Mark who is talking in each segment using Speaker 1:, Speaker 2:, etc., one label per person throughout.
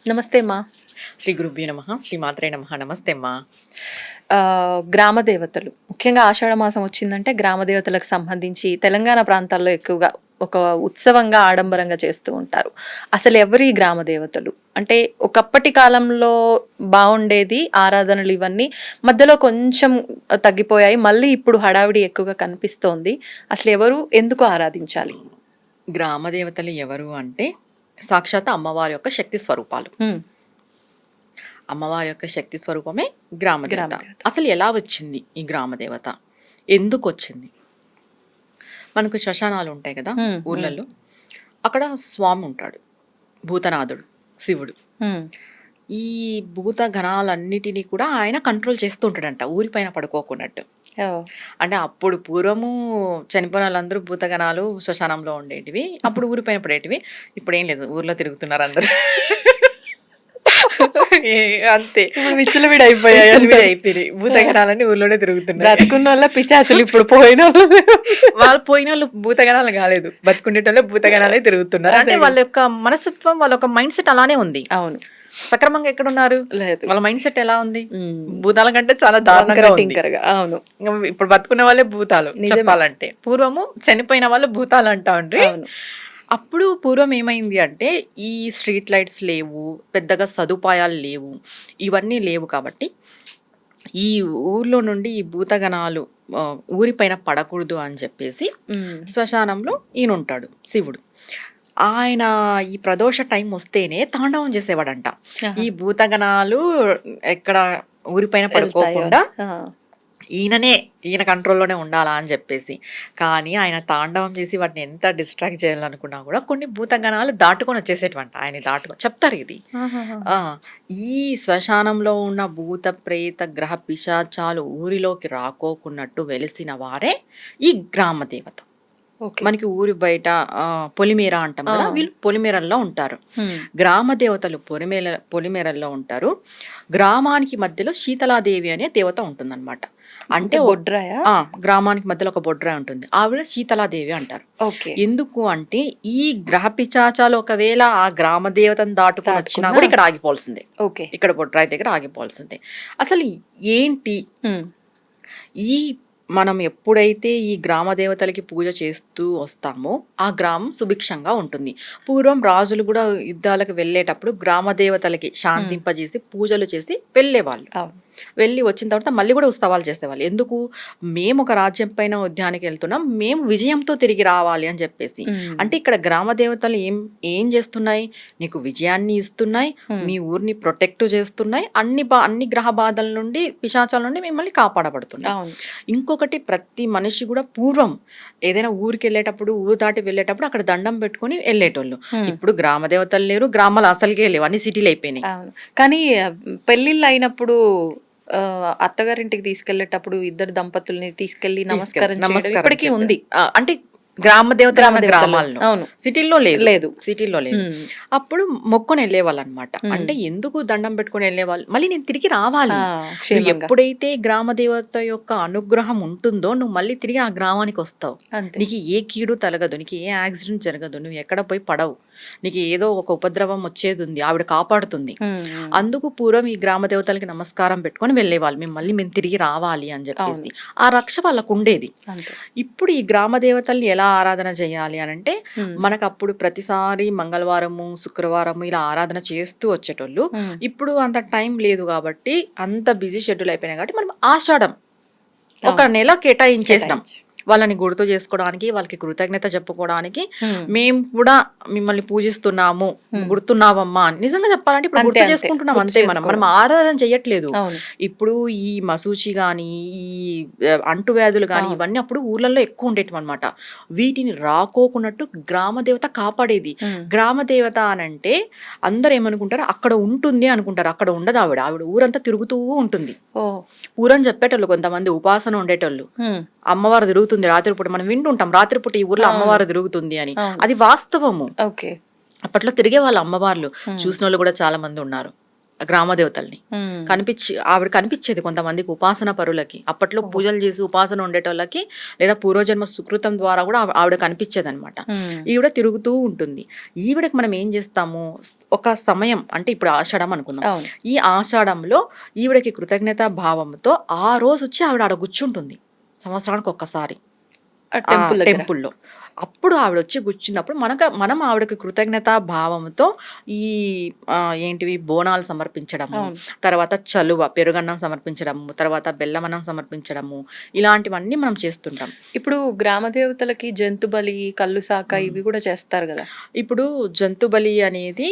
Speaker 1: నమస్తే అమ్మా.
Speaker 2: శ్రీ గురుభ్యో నమః. శ్రీ మాత్రే నమః. నమస్తే అమ్మా.
Speaker 1: గ్రామ దేవతలు ముఖ్యంగా ఆషాఢ మాసం వచ్చిందంటే గ్రామ దేవతలకు సంబంధించి తెలంగాణ ప్రాంతాల్లో ఎక్కువగా ఒక ఉత్సవంగా ఆడంబరంగా చేస్తూ ఉంటారు. అసలు ఎవరు ఈ గ్రామ దేవతలు? అంటే ఒకప్పటి కాలంలో బాగుండేది ఆరాధనలు, ఇవన్నీ మధ్యలో కొంచెం తగ్గిపోయాయి, మళ్ళీ ఇప్పుడు హడావిడి ఎక్కువగా కనిపిస్తోంది. అసలు ఎవరు, ఎందుకు ఆరాధించాలి?
Speaker 2: గ్రామ దేవతలు ఎవరు అంటే సాక్షాత్ అమ్మవారి యొక్క శక్తి స్వరూపాలు. అమ్మవారి యొక్క శక్తి స్వరూపమే గ్రామ దేవత. అసలు ఎలా వచ్చింది ఈ గ్రామ దేవత, ఎందుకు వచ్చింది? మనకు శ్మశానాలు ఉంటాయి కదా ఊర్లలో, అక్కడ స్వామి ఉంటాడు, భూతనాథుడు, శివుడు. ఈ భూత గణాలన్నిటినీ కూడా ఆయన కంట్రోల్ చేస్తూ ఉంటాడంట, ఊరిపైన పడుకోకున్నట్టు. అంటే అప్పుడు పూర్వము చనిపోయిన వాళ్ళందరూ భూతగణాలు శ్మశానంలో ఉండేటివి, అప్పుడు ఊరిపైన పడేటివి. ఇప్పుడు ఏం లేదు, ఊర్లో తిరుగుతున్నారు అందరూ. అంతే,
Speaker 1: విచ్చలవిడి అయిపోయాయి.
Speaker 2: అయిపోయి భూతగణాలన్నీ ఊర్లోనే తిరుగుతున్నారు.
Speaker 1: బతుకున్న వాళ్ళ పిచాచులు, ఇప్పుడు పోయిన
Speaker 2: వాళ్ళు పోయిన వాళ్ళు భూతగణాలు కాలేదు, బతుకుండేటోళ్ళే భూతగణాలే తిరుగుతున్నారు. అంటే వాళ్ళ యొక్క మనస్తత్వం, వాళ్ళ యొక్క మైండ్ సెట్ అలానే ఉంది.
Speaker 1: అవును,
Speaker 2: సక్రమంగా ఎక్కడున్నారు,
Speaker 1: లేదు.
Speaker 2: వాళ్ళ మైండ్ సెట్ ఎలా ఉంది? భూతాల కంటే చాలా దారుణంగా ఉంది.
Speaker 1: అవును,
Speaker 2: ఇప్పుడు బతుకున్న వాళ్ళే భూతాలు చెప్పాలంటే. పూర్వము చనిపోయిన వాళ్ళు భూతాలు అంటా ఉండ్రి. అప్పుడు పూర్వం ఏమైంది అంటే ఈ స్ట్రీట్ లైట్స్ లేవు, పెద్దగా సదుపాయాలు లేవు, ఇవన్నీ లేవు. కాబట్టి ఈ ఊర్లో నుండి ఈ భూతగణాలు ఊరిపైన పడకూడదు అని చెప్పేసి శ్మశానంలో ఈయన ఉంటాడు, శివుడు. ఆయన ఈ ప్రదోష టైం వస్తేనే తాండవం చేసేవాడంట. ఈ భూతగణాలు ఎక్కడ ఊరిపైన పడుకోకుండా ఈయన కంట్రోల్లోనే ఉండాలా అని చెప్పేసి. కానీ ఆయన తాండవం చేసి వాటిని ఎంత డిస్ట్రాక్ట్ చేయాలనుకున్నా కూడా కొన్ని భూతగణాలు దాటుకొని వచ్చేసేటవంట. ఆయన దాటుకొని చెప్తారు ఇది. ఈ శ్మశానంలో ఉన్న భూత ప్రేత గ్రహ పిశాచాలు ఊరిలోకి రాకోకున్నట్టు వెలిసిన వారే ఈ గ్రామ దేవత. మనకి ఊరి బయట పొలిమేర అంటాం కదా, వీళ్ళు పొలిమేరల్లో ఉంటారు. గ్రామ దేవతలు పొలిమేరల్లో ఉంటారు. గ్రామానికి మధ్యలో శీతలాదేవి అనే దేవత ఉంటుందన్నమాట. అంటే
Speaker 1: బొడ్రాయ,
Speaker 2: గ్రామానికి మధ్యలో ఒక బొడ్రాయ ఉంటుంది, ఆవిడ శీతలాదేవి అంటారు. ఎందుకు అంటే ఈ గ్రహ పిచాచాలు ఒకవేళ ఆ గ్రామ దేవతను దాటుకుని వచ్చినా కూడా ఇక్కడ ఆగిపోవాల్సిందే. ఇక్కడ బొడ్రాయ దగ్గర ఆగిపోవాల్సిందే. అసలు ఏంటి ఈ మనం ఎప్పుడైతే ఈ గ్రామ దేవతలకి పూజ చేస్తూ వస్తామో ఆ గ్రామం సుభిక్షంగా ఉంటుంది. పూర్వం రాజులు కూడా యుద్ధాలకు వెళ్ళేటప్పుడు గ్రామ దేవతలకి శాంతింపజేసి పూజలు చేసి వెళ్ళేవాళ్ళు. వెళ్ళి వచ్చిన తర్వాత మళ్ళీ కూడా ఉత్సవాలు చేసేవాళ్ళు. ఎందుకు? మేము ఒక రాజ్యం పైన ఉద్యానికి వెళ్తున్నాం, మేము విజయంతో తిరిగి రావాలి అని చెప్పేసి. అంటే ఇక్కడ గ్రామ దేవతలు ఏం చేస్తున్నాయి? నీకు విజయాన్ని ఇస్తున్నాయి, మీ ఊరిని ప్రొటెక్ట్ చేస్తున్నాయి, అన్ని గ్రహ బాధల నుండి, పిశాచాల నుండి మిమ్మల్ని కాపాడబడుతున్నాయి. ఇంకొకటి, ప్రతి మనిషి కూడా పూర్వం ఏదైనా ఊరికి వెళ్ళేటప్పుడు, ఊరు దాటి వెళ్ళేటప్పుడు అక్కడ దండం పెట్టుకుని వెళ్ళేటోళ్ళు. ఇప్పుడు గ్రామ దేవతలు లేరు, గ్రామాలు అసలుకే లేవు, అన్ని సిటీలు అయిపోయినాయి.
Speaker 1: కానీ పెళ్లిళ్ళు అయినప్పుడు అత్తగారింటికి తీసుకెళ్లేటప్పుడు ఇద్దరు దంపతుల్ని తీసుకెళ్లి నమస్కారం ఇప్పటికీ ఉంది.
Speaker 2: అంటే గ్రామ దేవత గ్రామాల్లో, సిటీల్లో లేదు. సిటీల్లో లేదు. అప్పుడు మొక్కుని వెళ్ళేవాళ్ళు అనమాట. అంటే ఎందుకు దండం పెట్టుకుని వెళ్ళేవాళ్ళు? మళ్ళీ నేను తిరిగి రావాలి. ఎప్పుడైతే గ్రామ దేవత యొక్క అనుగ్రహం ఉంటుందో నువ్వు మళ్ళీ తిరిగి ఆ గ్రామానికి వస్తావు. నీకు ఏ కీడు తలగదు, నీకు ఏ యాక్సిడెంట్ జరగదు, నువ్వు ఎక్కడ పోయి పడవు, నీకు ఏదో ఒక ఉపద్రవం వచ్చేది ఉంది, ఆవిడ కాపాడుతుంది. అందుకు పూర్వం ఈ గ్రామ దేవతలకి నమస్కారం పెట్టుకొని వెళ్ళేవాళ్ళు, మేము తిరిగి రావాలి అని చెప్పేసి. ఆ రక్ష వాళ్ళకు ఉండేది. ఇప్పుడు ఈ గ్రామ దేవతల్ని ఎలా ఆరాధన చేయాలి అని అంటే, మనకు అప్పుడు ప్రతిసారి మంగళవారము, శుక్రవారము ఇలా ఆరాధన చేస్తూ వచ్చేటోళ్ళు. ఇప్పుడు అంత టైం లేదు కాబట్టి, అంత బిజీ షెడ్యూల్ అయిపోయినాయి కాబట్టి మనం ఆషాఢం ఒక నెల కేటాయించేసినాం వాళ్ళని గుర్తు చేసుకోవడానికి, వాళ్ళకి కృతజ్ఞత చెప్పుకోవడానికి. మేము కూడా మిమ్మల్ని పూజిస్తున్నాము, గుర్తున్నావమ్మా అని నిజంగా చెప్పాలంటే ఇప్పుడు గుర్తు చేసుకుంటున్నాం అంతే. మనం ఆరాధన చెయ్యట్లేదు. ఇప్పుడు ఈ మసూచి గాని, ఈ అంటువ్యాధులు గాని, ఇవన్నీ అప్పుడు ఊర్లలో ఎక్కువ ఉండేటివి అనమాట. వీటిని రాకోకున్నట్టు గ్రామ దేవత కాపాడేది. గ్రామ దేవత అనంటే అందరు ఏమనుకుంటారు, అక్కడ ఉంటుంది అనుకుంటారు. అక్కడ ఉండదు ఆవిడ ఊరంతా తిరుగుతూ ఉంటుంది. ఊరని చెప్పేటోళ్ళు కొంతమంది, ఉపాసన ఉండేటోళ్ళు, అమ్మవారు తిరుగుతుంది రాత్రిపూట. మనం వింటుంటాం రాత్రిపూట ఈ ఊర్లో అమ్మవారు తిరుగుతుంది అని. అది వాస్తవము. అప్పట్లో తిరిగే వాళ్ళు అమ్మవార్లు చూసిన వాళ్ళు కూడా చాలా మంది ఉన్నారు. గ్రామ దేవతల్ని.
Speaker 1: ఉమ్.
Speaker 2: ఆవిడ కనిపించేది కొంతమందికి ఉపాసన పరులకి. అప్పట్లో పూజలు చేసి ఉపాసన ఉండేటోళ్ళకి లేదా పూర్వజన్మ సుకృతం ద్వారా కూడా ఆవిడ కనిపించేది అనమాట.
Speaker 1: ఉమ్.
Speaker 2: ఈవిడ తిరుగుతూ ఉంటుంది. ఈవిడకి మనం ఏం చేస్తాము, ఒక సమయం అంటే ఇప్పుడు ఆషాఢం అనుకుందాం.
Speaker 1: అవును.
Speaker 2: ఈ ఆషాఢంలో ఈవిడకి కృతజ్ఞతా భావంతో ఆ రోజు వచ్చి ఆవిడ ఆడ కూర్చుంటుంది సంవత్సరానికి ఒక్కసారి
Speaker 1: టెంపుల్
Speaker 2: టెంపుల్లో. అప్పుడు ఆవిడ వచ్చి కూర్చున్నప్పుడు మనం ఆవిడకి కృతజ్ఞతా భావంతో ఈ ఏంటివి బోనాలు సమర్పించడము,
Speaker 1: అవును.
Speaker 2: తర్వాత చలువ పెరుగన్నం సమర్పించడము, తర్వాత బెల్లమన్నం సమర్పించడము, ఇలాంటివన్నీ మనం చేస్తుంటాం.
Speaker 1: ఇప్పుడు గ్రామ దేవతలకి జంతు బలి, కళ్ళు సాక ఇవి కూడా చేస్తారు కదా.
Speaker 2: ఇప్పుడు జంతు బలి అనేది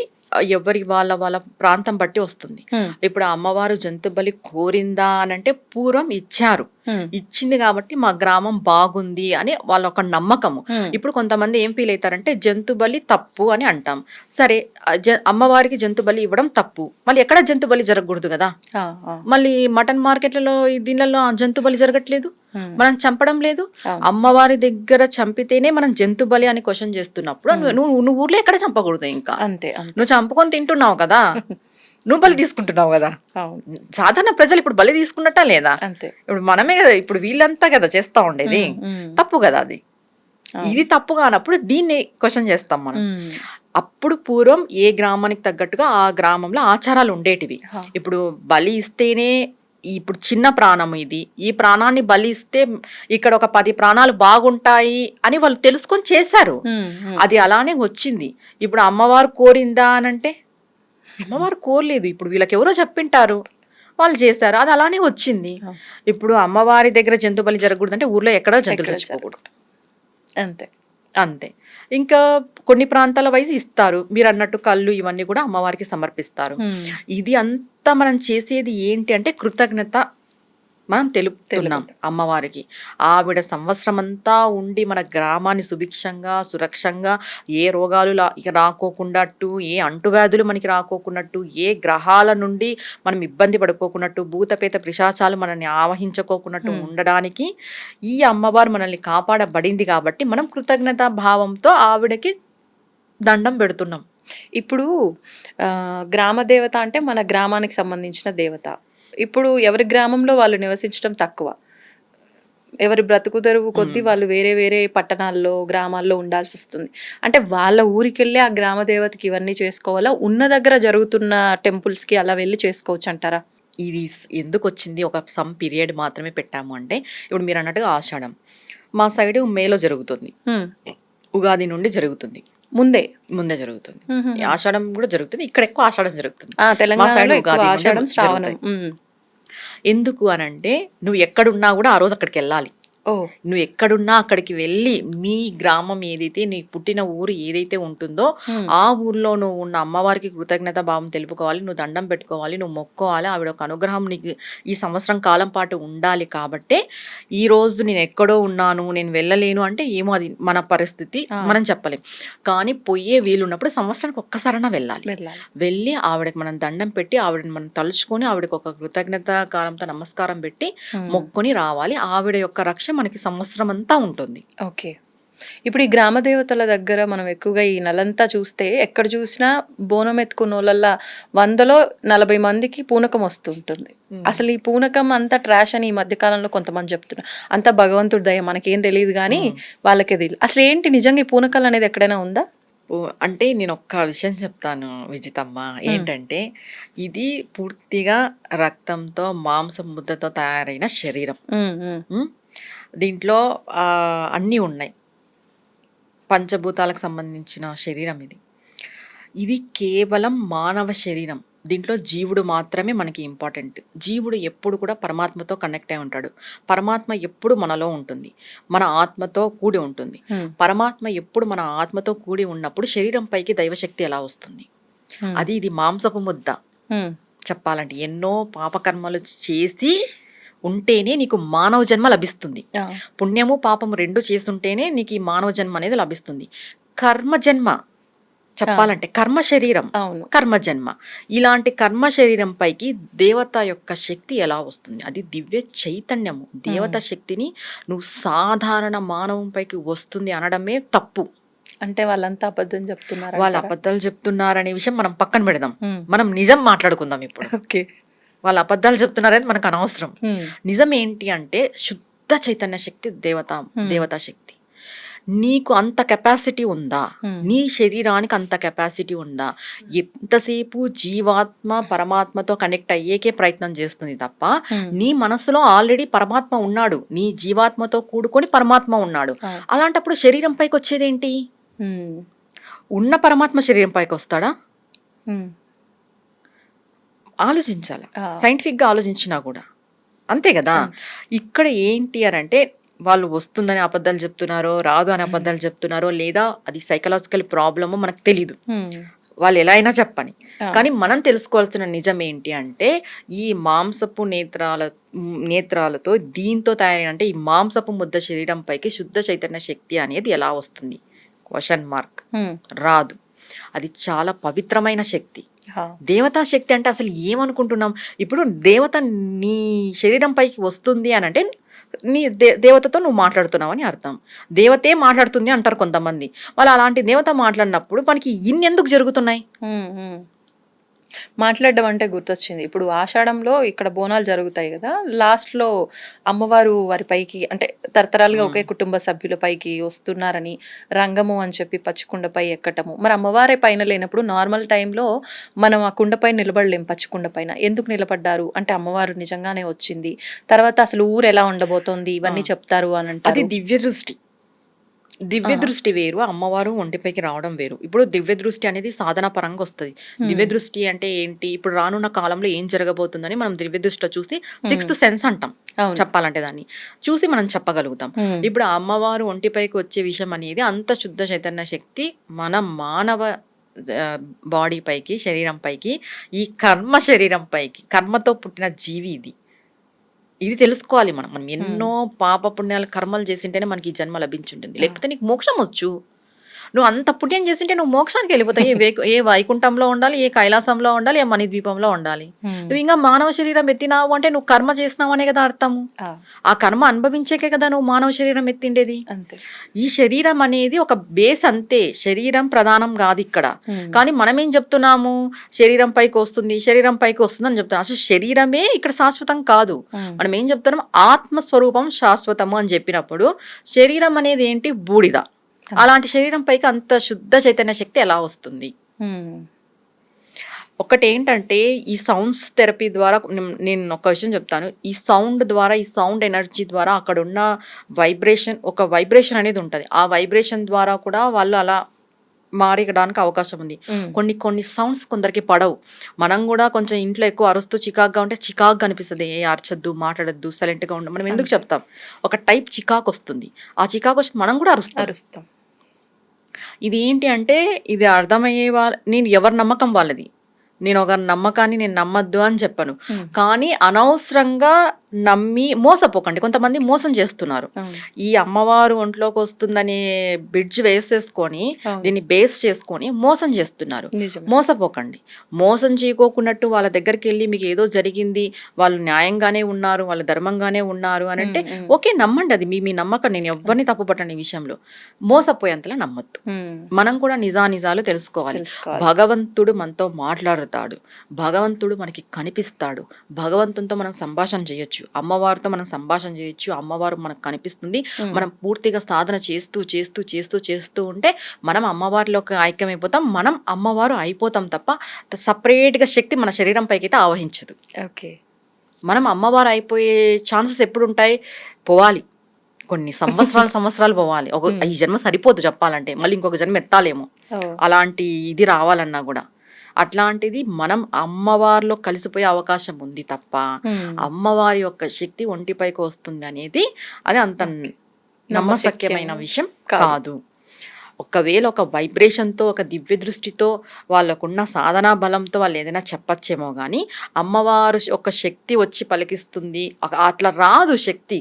Speaker 2: ఎవరి వాళ్ళ ప్రాంతం బట్టి వస్తుంది.
Speaker 1: ఉమ్.
Speaker 2: ఇప్పుడు అమ్మవారు జంతు బలి కోరిందా అని అంటే పూర్వం ఇచ్చారు,
Speaker 1: ఉమ్.
Speaker 2: ఇచ్చింది కాబట్టి మా గ్రామం బాగుంది అని వాళ్ళ ఒక నమ్మకము.
Speaker 1: ఉమ్.
Speaker 2: ఇప్పుడు కొంతమంది ఏం ఫీల్ అవుతారంటే జంతు బలి తప్పు అని అంటాం. సరే, అమ్మవారికి జంతు బలి ఇవ్వడం తప్పు, మళ్ళీ ఎక్కడ జంతు బలి జరగకూడదు కదా.
Speaker 1: ఆ, ఆ.
Speaker 2: మళ్ళీ మటన్ మార్కెట్లలో దీనిలలో జంతు బలి జరగట్లేదు,
Speaker 1: ఉమ్.
Speaker 2: మనం చంపడం లేదు.
Speaker 1: అవును.
Speaker 2: అమ్మవారి దగ్గర చంపితేనే మనం జంతు బలి అని క్వశ్చన్ చేస్తున్నప్పుడు నువ్వు ఊర్లో ఎక్కడ చంపకూడదు. ఇంకా
Speaker 1: అంతే అంతే.
Speaker 2: నువ్వు చంపుకొని తింటున్నావు కదా, నువ్వు బలి తీసుకుంటున్నావు కదా.
Speaker 1: అవును.
Speaker 2: సాధారణ ప్రజలు ఇప్పుడు బలి తీసుకున్నట్టా లేదా?
Speaker 1: అంతే.
Speaker 2: ఇప్పుడు మనమే కదా, ఇప్పుడు వీళ్ళంతా కదా చేస్తా ఉండేది.
Speaker 1: ఉమ్.
Speaker 2: తప్పు కదా అది. ఇది తప్పు కానప్పుడు దీన్ని క్వశ్చన్ చేస్తాం మనం.
Speaker 1: ఉమ్.
Speaker 2: అప్పుడు పూర్వం ఏ గ్రామానికి తగ్గట్టుగా ఆ గ్రామంలో ఆచారాలు ఉండేటివి.
Speaker 1: హా.
Speaker 2: ఇప్పుడు బలి ఇస్తేనే, ఇప్పుడు చిన్న ప్రాణం ఇది, ఈ ప్రాణాన్ని బలి ఇస్తే ఇక్కడ ఒక 10 ప్రాణాలు బాగుంటాయి అని వాళ్ళు తెలుసుకొని చేశారు.
Speaker 1: ఉమ్. ఉమ్.
Speaker 2: అది అలానే వచ్చింది. ఇప్పుడు అమ్మవారు కోరిందా అనంటే అమ్మవారు కోరలేదు, ఇప్పుడు వీళ్ళకి ఎవరో చెప్పింటారు, వాళ్ళు చేశారు, అది అలానే వచ్చింది. ఇప్పుడు అమ్మవారి దగ్గర జంతు బలి జరగకూడదు అంటే ఊర్లో ఎక్కడో జంతువులు చచ్చిపోకూడదు.
Speaker 1: అంతే
Speaker 2: అంతే. ఇంకా కొన్ని ప్రాంతాల వైజ్ ఇస్తారు, మీరు అన్నట్టు కళ్ళు ఇవన్నీ కూడా అమ్మవారికి సమర్పిస్తారు.
Speaker 1: ఉమ్.
Speaker 2: ఇది అంతా మనం చేసేది ఏంటి అంటే కృతజ్ఞత మనం తెలుపుతున్నాం అమ్మవారికి. ఆవిడ సంవత్సరం అంతా ఉండి మన గ్రామాన్ని సుభిక్షంగా సురక్షంగా, ఏ రోగాలు రాకోకున్నట్టు, ఏ అంటువ్యాధులు మనకి రాకోకున్నట్టు, ఏ గ్రహాల నుండి మనం ఇబ్బంది పడుకోకున్నట్టు, భూతపేత పిశాచాలు మనల్ని ఆవహించుకోకున్నట్టు ఉండడానికి ఈ అమ్మవారు మనల్ని కాపాడబడింది. కాబట్టి మనం కృతజ్ఞతా భావంతో ఆవిడకి దండం పెడుతున్నాం.
Speaker 1: ఇప్పుడు గ్రామ దేవత అంటే మన గ్రామానికి సంబంధించిన దేవత. ఇప్పుడు ఎవరి గ్రామంలో వాళ్ళు నివసించడం తక్కువ, ఎవరి బ్రతుకు తెరువు కొద్దీ వాళ్ళు వేరే వేరే పట్టణాల్లో గ్రామాల్లో ఉండాల్సి వస్తుంది. అంటే వాళ్ళ ఊరికి వెళ్ళి ఆ గ్రామ దేవతకి ఇవన్నీ చేసుకోవాలా, ఉన్న దగ్గర జరుగుతున్న టెంపుల్స్కి అలా వెళ్ళి చేసుకోవచ్చు అంటారా?
Speaker 2: ఇది ఎందుకు వచ్చింది, ఒక సమ్ పీరియడ్ మాత్రమే పెట్టాము అంటే, ఇప్పుడు మీరు అన్నట్టుగా ఆషాఢం మా సైడ్ మేలో జరుగుతుంది, ఉగాది నుండి జరుగుతుంది, ముందే జరుగుతుంది. ఆషాఢం కూడా జరుగుతుంది, ఇక్కడ ఎక్కువ ఆషాఢం జరుగుతుంది.
Speaker 1: తెలంగాణలో ఎక్కువ ఆషాఢం, శ్రావణం.
Speaker 2: ఎందుకు అనంటే నువ్వు ఎక్కడున్నా కూడా ఆ రోజు అక్కడికి వెళ్ళాలి. నువ్వు ఎక్కడున్నా అక్కడికి వెళ్ళి మీ గ్రామం ఏదైతే, నీ పుట్టిన ఊరు ఏదైతే ఉంటుందో ఆ ఊర్లో నువ్వు ఉన్న అమ్మవారికి కృతజ్ఞత భావం తెలుపుకోవాలి, నువ్వు దండం పెట్టుకోవాలి, నువ్వు మొక్కోవాలి. ఆవిడ ఒక అనుగ్రహం నీకు ఈ సంవత్సరం కాలం పాటు ఉండాలి. కాబట్టి ఈ రోజు నేను ఎక్కడో ఉన్నాను, నేను వెళ్ళలేను అంటే ఏమో అది మన పరిస్థితి, మనం చెప్పలేం. కానీ పోయే వీలున్నప్పుడు సంవత్సరానికి ఒక్కసారైనా వెళ్ళాలి. వెళ్ళి ఆవిడకి మనం దండం పెట్టి, ఆవిడని మనం తలుచుకొని, ఆవిడకి ఒక కృతజ్ఞత కాలంతో నమస్కారం పెట్టి మొక్కుని రావాలి. ఆవిడ యొక్క రక్ష మనకి సంవత్సరం అంతా ఉంటుంది.
Speaker 1: ఓకే. ఇప్పుడు ఈ గ్రామ దేవతల దగ్గర మనం ఎక్కువగా ఈ నెలంతా చూస్తే ఎక్కడ చూసినా బోనం ఎత్తుకున్న వాళ్ళ 100లో 40 మందికి పూనకం వస్తుంటుంది. అసలు ఈ పూనకం అంతా ట్రాష్ అని ఈ మధ్య కాలంలో కొంతమంది చెప్తున్నారు. అంతా భగవంతుడి దయ, మనకేం తెలియదు కానీ వాళ్ళకే తెలియదు. అసలు ఏంటి నిజంగా ఈ పూనకాలు అనేది ఎక్కడైనా ఉందా?
Speaker 2: అంటే నేను ఒక్క విషయం చెప్తాను విజితమ్మ, ఏంటంటే ఇది పూర్తిగా రక్తంతో మాంసం ముద్దతో తయారైన శరీరం. దీంట్లో అన్నీ ఉన్నాయి, పంచభూతాలకు సంబంధించిన శరీరం ఇది. ఇది కేవలం మానవ శరీరం. దీంట్లో జీవుడు మాత్రమే మనకి ఇంపార్టెంట్. జీవుడు ఎప్పుడు కూడా పరమాత్మతో కనెక్ట్ అయి ఉంటాడు. పరమాత్మ ఎప్పుడు మనలో ఉంటుంది, మన ఆత్మతో కూడి ఉంటుంది. పరమాత్మ ఎప్పుడు మన ఆత్మతో కూడి ఉన్నప్పుడు శరీరం పైకి దైవశక్తి ఎలా వస్తుంది? అది ఇది మాంసపు ముద్ద. చెప్పాలంటే ఎన్నో పాపకర్మలు చేసి ఉంటేనే నీకు మానవ జన్మ లభిస్తుంది. పుణ్యము పాపము 2 చేసుంటేనే నీకు ఈ మానవ జన్మ అనేది లభిస్తుంది. కర్మ జన్మ చెప్పాలంటే కర్మ శరీరం, కర్మ జన్మ. ఇలాంటి కర్మ శరీరం పైకి దేవత యొక్క శక్తి ఎలా వస్తుంది? అది దివ్య చైతన్యము. దేవత శక్తిని నువ్వు సాధారణ మానవం పైకి వస్తుంది అనడమే తప్పు.
Speaker 1: అంటే వాళ్ళంతా అబద్ధం చెప్తున్నారు
Speaker 2: వాళ్ళు అబద్ధాలు చెప్తున్నారనే విషయం మనం పక్కన పెడదాం, మనం నిజం మాట్లాడుకుందాం ఇప్పుడు.
Speaker 1: ఓకే.
Speaker 2: వాళ్ళు అబద్ధాలు చెప్తున్నారనేది మనకు అనవసరం. నిజం ఏంటి అంటే శుద్ధ చైతన్య శక్తి, దేవతా శక్తి. నీకు అంత కెపాసిటీ ఉందా? నీ శరీరానికి అంత కెపాసిటీ ఉందా? ఎంతసేపు జీవాత్మ పరమాత్మతో కనెక్ట్ అయ్యేకే ప్రయత్నం చేస్తుంది తప్ప నీ మనసులో ఆల్రెడీ పరమాత్మ ఉన్నాడు, నీ జీవాత్మతో కూడుకొని పరమాత్మ ఉన్నాడు. అలాంటప్పుడు శరీరం పైకి వచ్చేదేంటి? ఉన్న పరమాత్మ శరీరం పైకి వస్తాడా? ఆలోచించాలి, సైంటిఫిక్ గా ఆలోచించినా కూడా అంతే కదా. ఇక్కడ ఏంటి అని అంటే వాళ్ళు వస్తుందని అబద్ధాలు చెప్తున్నారో, రాదు అని అబద్ధాలు చెప్తున్నారో, లేదా అది సైకలాజికల్ ప్రాబ్లమో మనకు తెలీదు, వాళ్ళు ఎలా అయినా చెప్పని. కానీ మనం తెలుసుకోవాల్సిన నిజం ఏంటి అంటే ఈ మాంసపు నేత్రాలతో దీంతో తయారైన అంటే ఈ మాంసపు ముద్ద శరీరం పైకి శుద్ధ చైతన్య శక్తి అనేది ఎలా వస్తుంది? Question mark. రాదు. అది చాలా పవిత్రమైన శక్తి, దేవతా శక్తి. అంటే అసలు ఏమనుకుంటున్నాం ఇప్పుడు? దేవత నీ శరీరం పైకి వస్తుంది అని అంటే నీ దేవతతో నువ్వు మాట్లాడుతున్నావు అని అర్థం. దేవతే మాట్లాడుతుంది అంటారు కొంతమంది. వాళ్ళు అలాంటి దేవత మాట్లాడినప్పుడు మనకి ఇన్నెందుకు జరుగుతున్నాయి?
Speaker 1: మాట్లాడడం అంటే గుర్తొచ్చింది, ఇప్పుడు ఆషాఢంలో ఇక్కడ బోనాలు జరుగుతాయి కదా, లాస్ట్లో అమ్మవారు వారి పైకి అంటే తరతరాలుగా ఒకే కుటుంబ సభ్యుల పైకి వస్తున్నారని రంగము అని చెప్పి పచ్చికుండపై ఎక్కటము. మరి అమ్మవారే పైన లేనప్పుడు నార్మల్ టైంలో మనం ఆ కుండపై నిలబడలేం. పచ్చికుండ పైన ఎందుకు నిలబడ్డారు అంటే అమ్మవారు నిజంగానే వచ్చింది, తర్వాత అసలు ఊరు ఎలా ఉండబోతోంది ఇవన్నీ చెప్తారు అని అంటే
Speaker 2: అది దివ్య దృష్టి. దివ్య దృష్టి వేరు, అమ్మవారు ఒంటిపైకి రావడం వేరు. ఇప్పుడు దివ్య దృష్టి అనేది సాధన పరంగా వస్తుంది. దివ్య దృష్టి అంటే ఏంటి? ఇప్పుడు రానున్న కాలంలో ఏం జరగబోతుందని మనం దివ్య దృష్టిలో చూసి సిక్స్త్ సెన్స్ అంటాం చెప్పాలంటే, దాన్ని చూసి మనం చెప్పగలుగుతాం. ఇప్పుడు అమ్మవారు ఒంటిపైకి వచ్చే విషయం అనేది అంత శుద్ధ చైతన్య శక్తి మన మానవ బాడీ పైకి, శరీరం పైకి, ఈ కర్మ శరీరం పైకి, కర్మతో పుట్టిన జీవి ఇది తెలుసుకోవాలి. మనం ఎన్నో పాప పుణ్యాలు కర్మలు చేసింటేనే మనకి ఈ జన్మ లభించుంటుంది, లేకపోతే నీకు మోక్షం వచ్చు. నువ్వు అంత పుణ్యం చేసింటే నువ్వు మోక్షానికి వెళ్ళిపోతాయి. ఏ వైకుంఠంలో ఉండాలి, ఏ కైలాసంలో ఉండాలి, ఏ మణిద్వీపంలో ఉండాలి. నువ్వు ఇంకా మానవ శరీరం ఎత్తినావు అంటే నువ్వు కర్మ చేసినావు అనే కదా అర్థము. ఆ కర్మ అనుభవించేకే కదా నువ్వు మానవ శరీరం ఎత్తిండేది. ఈ శరీరం అనేది ఒక బేస్ అంతే, శరీరం ప్రధానం కాదు ఇక్కడ. కానీ మనం ఏం చెప్తున్నాము? శరీరం పైకి వస్తుంది, శరీరం పైకి వస్తుంది అని చెప్తున్నాం. అసలు శరీరమే ఇక్కడ శాశ్వతం కాదు. మనం ఏం చెప్తున్నాం? ఆత్మస్వరూపం శాశ్వతము అని చెప్పినప్పుడు శరీరం అనేది ఏంటి? బూడిద. అలాంటి శరీరం పైకి అంత శుద్ధ చైతన్య శక్తి ఎలా వస్తుంది? ఒకటి ఏంటంటే ఈ సౌండ్స్ థెరపీ ద్వారా నేను ఒక విషయం చెప్తాను. ఈ సౌండ్ ద్వారా, ఈ సౌండ్ ఎనర్జీ ద్వారా అక్కడ ఉన్న వైబ్రేషన్ అనేది ఉంటుంది. ఆ వైబ్రేషన్ ద్వారా కూడా వాళ్ళు అలా మారడానికి అవకాశం ఉంది. కొన్ని సౌండ్స్ కొందరికి పడవు. మనం కూడా కొంచెం ఇంట్లో ఎక్కువ అరుస్తూ చికాగ్గా ఉంటే చికాగ్గా అనిపిస్తుంది. ఏ అరచద్దు, మాట్లాడద్దు, సైలెంట్గా ఉండ. మనం ఎందుకు చెప్తాం? ఒక టైప్ చికాకు వస్తుంది. ఆ చికాకు వచ్చి మనం కూడా అరుస్తాం. ఇది ఏంటి అంటే ఇది అర్థమయ్యే నేను ఎవరి నమ్మకం వాళ్ళది. నేను ఒక నమ్మకాన్ని నేను నమ్మద్దు అని చెప్పను, కానీ అనవసరంగా నమ్మి మోసపోకండి. కొంతమంది మోసం చేస్తున్నారు. ఈ అమ్మవారు ఒంట్లోకి వస్తుందనే బ్రిడ్జ్ వేసేసుకొని దీన్ని బేస్ చేసుకొని మోసం చేస్తున్నారు. మోసపోకండి. మోసం చేయకోకున్నట్టు వాళ్ళ దగ్గరికి వెళ్ళి మీకు ఏదో జరిగింది, వాళ్ళు న్యాయంగానే ఉన్నారు, వాళ్ళు ధర్మంగానే ఉన్నారు అని అంటే ఓకే, నమ్మండి. అది మీ నమ్మకం. నేను ఎవరిని తప్పుపట్టని విషయంలో మోసపోయేంతలా నమ్మద్దు. మనం కూడా నిజాలు తెలుసుకోవాలి. భగవంతుడు మనతో మాట్లాడతాడు, భగవంతుడు మనకి కనిపిస్తాడు, భగవంతునితో మనం సంభాషణ చేయొచ్చు, అమ్మవారితో మనం సంభాషణ చేయొచ్చు, అమ్మవారు మనకు కనిపిస్తుంది. మనం పూర్తిగా సాధన చేస్తూ చేస్తూ చేస్తూ చేస్తూ ఉంటే మనం అమ్మవారిలోకి ఐక్యమైపోతాం, మనం అమ్మవారు అయిపోతాం తప్ప సపరేట్గా శక్తి మన శరీరం పైకి అయితే ఆవహించదు.
Speaker 1: ఓకే,
Speaker 2: మనం అమ్మవారు అయిపోయే ఛాన్సెస్ ఎప్పుడు ఉంటాయి? పోవాలి, కొన్ని సంవత్సరాలు పోవాలి. ఈ జన్మ సరిపోదు చెప్పాలంటే, మళ్ళీ ఇంకొక జన్మ ఎత్తాలేమో. అలాంటి ఇది రావాలన్నా కూడా అట్లాంటిది మనం అమ్మవారిలో కలిసిపోయే అవకాశం ఉంది తప్ప అమ్మవారి యొక్క శక్తి ఒంటిపైకి వస్తుంది అనేది అది అంత నమ్మశక్యమైన విషయం కాదు. ఒకవేళ ఒక వైబ్రేషన్తో, ఒక దివ్య దృష్టితో, వాళ్ళకున్న సాధనా బలంతో వాళ్ళు ఏదైనా చెప్పచ్చేమో కానీ అమ్మవారు ఒక శక్తి వచ్చి పలికిస్తుంది అట్లా రాదు శక్తి.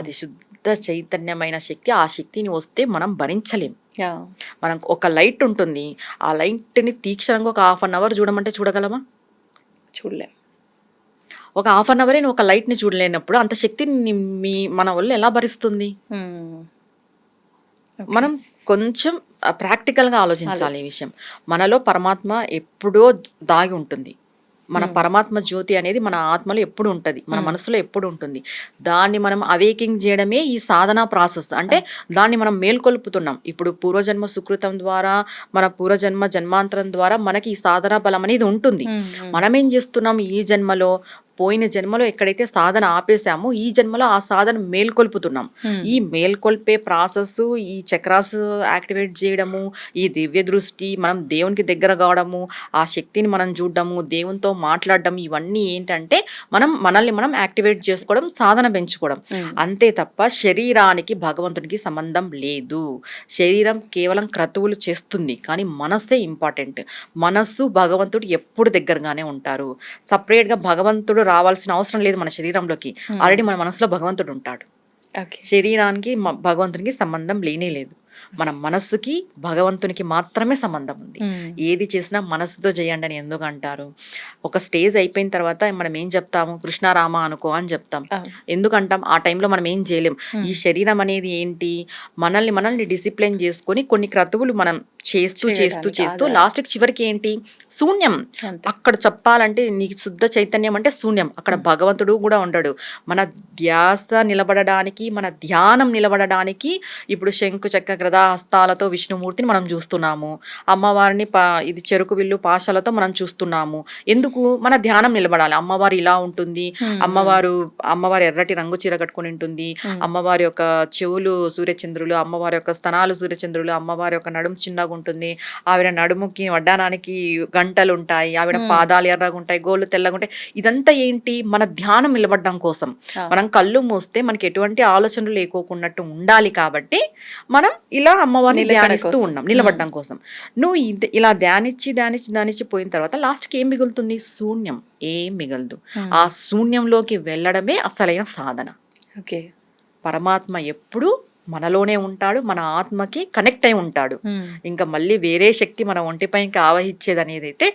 Speaker 2: అది శుద్ధ చైతన్యమైన శక్తి. ఆ శక్తిని వస్తే మనం భరించలేం. మనం ఒక లైట్ ఉంటుంది, ఆ లైట్ని తీక్షణంగా ఒక 1/2 అవర్ చూడమంటే చూడగలమా?
Speaker 1: చూడలేం.
Speaker 2: ఒక 1/2 అవరే నువ్వు ఒక లైట్ని చూడలేనప్పుడు అంత శక్తిని మన వల్ల ఎలా భరిస్తుంది? మనం కొంచెం ప్రాక్టికల్గా ఆలోచించాలి ఈ విషయం. మనలో పరమాత్మ ఎప్పుడో దాగి ఉంటుంది. మన పరమాత్మ జ్యోతి అనేది మన ఆత్మలో ఎప్పుడు ఉంటుంది, మన మనసులో ఎప్పుడు ఉంటుంది. దాన్ని మనం అవేకింగ్ చేయడమే ఈ సాధనా ప్రాసెస్. అంటే దాన్ని మనం మేల్కొల్పుతున్నాం. ఇప్పుడు పూర్వజన్మ సుకృతం ద్వారా, మన పూర్వజన్మ జన్మాంతరం ద్వారా మనకి ఈ సాధనా బలం అనేది ఉంటుంది. మనం ఏం చేస్తున్నాం ఈ జన్మలో, పోయిన జన్మలో ఎక్కడైతే సాధన ఆపేసామో ఈ జన్మలో ఆ సాధన మేల్కొల్పుతున్నాం. ఈ మేల్కొల్పే ప్రాసెస్, ఈ చక్రాస్ యాక్టివేట్ చేయడము, ఈ దివ్య దృష్టి, మనం దేవునికి దగ్గర కావడము, ఆ శక్తిని మనం చూడడము, దేవునితో మాట్లాడడం, ఇవన్నీ ఏంటంటే మనల్ని మనం యాక్టివేట్ చేసుకోవడం, సాధన పెంచుకోవడం. అంతే తప్ప శరీరానికి భగవంతునికి సంబంధం లేదు. శరీరం కేవలం క్రతువులు చేస్తుంది, కానీ మనస్సే ఇంపార్టెంట్. మనస్సు భగవంతుడు ఎప్పుడు దగ్గరగానే ఉంటారు. సపరేట్గా భగవంతుడు రావాల్సిన అవసరం లేదు మన శరీరంలోకి. ఆల్రెడీ మన మనసులో భగవంతుడు ఉంటాడు. శరీరానికి భగవంతునికి సంబంధం లేనే లేదు. మన మనస్సుకి భగవంతునికి మాత్రమే సంబంధం ఉంది. ఏది చేసినా మనస్సుతో చేయండి అని ఎందుకు అంటారు? ఒక స్టేజ్ అయిపోయిన తర్వాత మనం ఏం చెప్తాము? కృష్ణారామ అనుకో అని చెప్తాం. ఎందుకంటాం? ఆ టైంలో మనం ఏం చేయలేం. ఈ శరీరం అనేది ఏంటి, మనల్ని డిసిప్లిన్ చేసుకొని కొన్ని క్రతువులు మనం చేస్తూ లాస్ట్కి చివరికి ఏంటి? శూన్యం. అక్కడ చెప్పాలంటే నీకు శుద్ధ చైతన్యం అంటే శూన్యం. అక్కడ భగవంతుడు కూడా ఉండడు. మన ధ్యాస నిలబడడానికి, మన ధ్యానం నిలబడడానికి ఇప్పుడు శంకు చక్ర గదా హస్తాలతో విష్ణుమూర్తిని మనం చూస్తున్నాము. అమ్మవారిని ఇది చెరుకు విల్లు పాశాలతో మనం చూస్తున్నాము. ఎందుకు? మన ధ్యానం నిలబడాలి. అమ్మవారు ఇలా ఉంటుంది, అమ్మవారి ఎర్రటి రంగు చీర కట్టుకుని ఉంటుంది, అమ్మవారి యొక్క చెవులు సూర్యచంద్రులు, అమ్మవారి యొక్క స్తనాలు సూర్యచంద్రులు, అమ్మవారి యొక్క నడుము చిన్నగా ఉంటుంది, ఆవిడ నడుముకి వడ్డానానికి గంటలు ఉంటాయి, ఆవిడ పాదాలు ఎర్రగా ఉంటాయి, గోళ్ళు తెల్లగా ఉంటాయి. ఇదంతా ఏంటి? మన ధ్యానం నిలబడడం కోసం. మనం కళ్ళు మూస్తే మనకి ఎటువంటి ఆలోచనలు లేకోకున్నట్టు ఉండాలి. కాబట్టి మనం ఇలా అమ్మవారిని ధ్యానిస్తూ ఉన్నాం నిలబడడం కోసం. నువ్వు ఇలా ధ్యానించి పోయిన తర్వాత లాస్ట్కి ఏం మిగులుతుంది? శూన్యం. ఏం మిగలదు. ఆ శూన్యంలోకి వెళ్ళడమే అసలైన సాధన. పరమాత్మ ఎప్పుడు మనలోనే ఉంటాడు, మన ఆత్మకి కనెక్ట్ అయి ఉంటాడు. ఇంకా మళ్ళీ వేరే శక్తి మన ఒంటిపైకి ఆవహించేది అనేది అయితే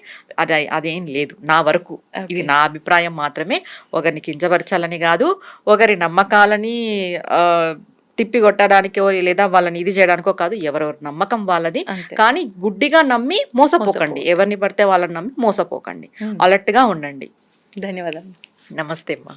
Speaker 2: అదేం లేదు నా వరకు. ఇది నా అభిప్రాయం మాత్రమే. ఒకరిని కించపరచాలని కాదు, ఒకరి నమ్మకాలని తిప్పి కొట్టడానికో లేదా వాళ్ళని ఇది చేయడానికో కాదు. ఎవరెవరి నమ్మకం వాళ్ళది. కానీ గుడ్డిగా నమ్మి మోసపోకండి. ఎవరిని పడితే వాళ్ళని నమ్మి మోసపోకండి. అలర్ట్ గా ఉండండి.
Speaker 1: ధన్యవాదాలు.
Speaker 2: నమస్తే అమ్మా.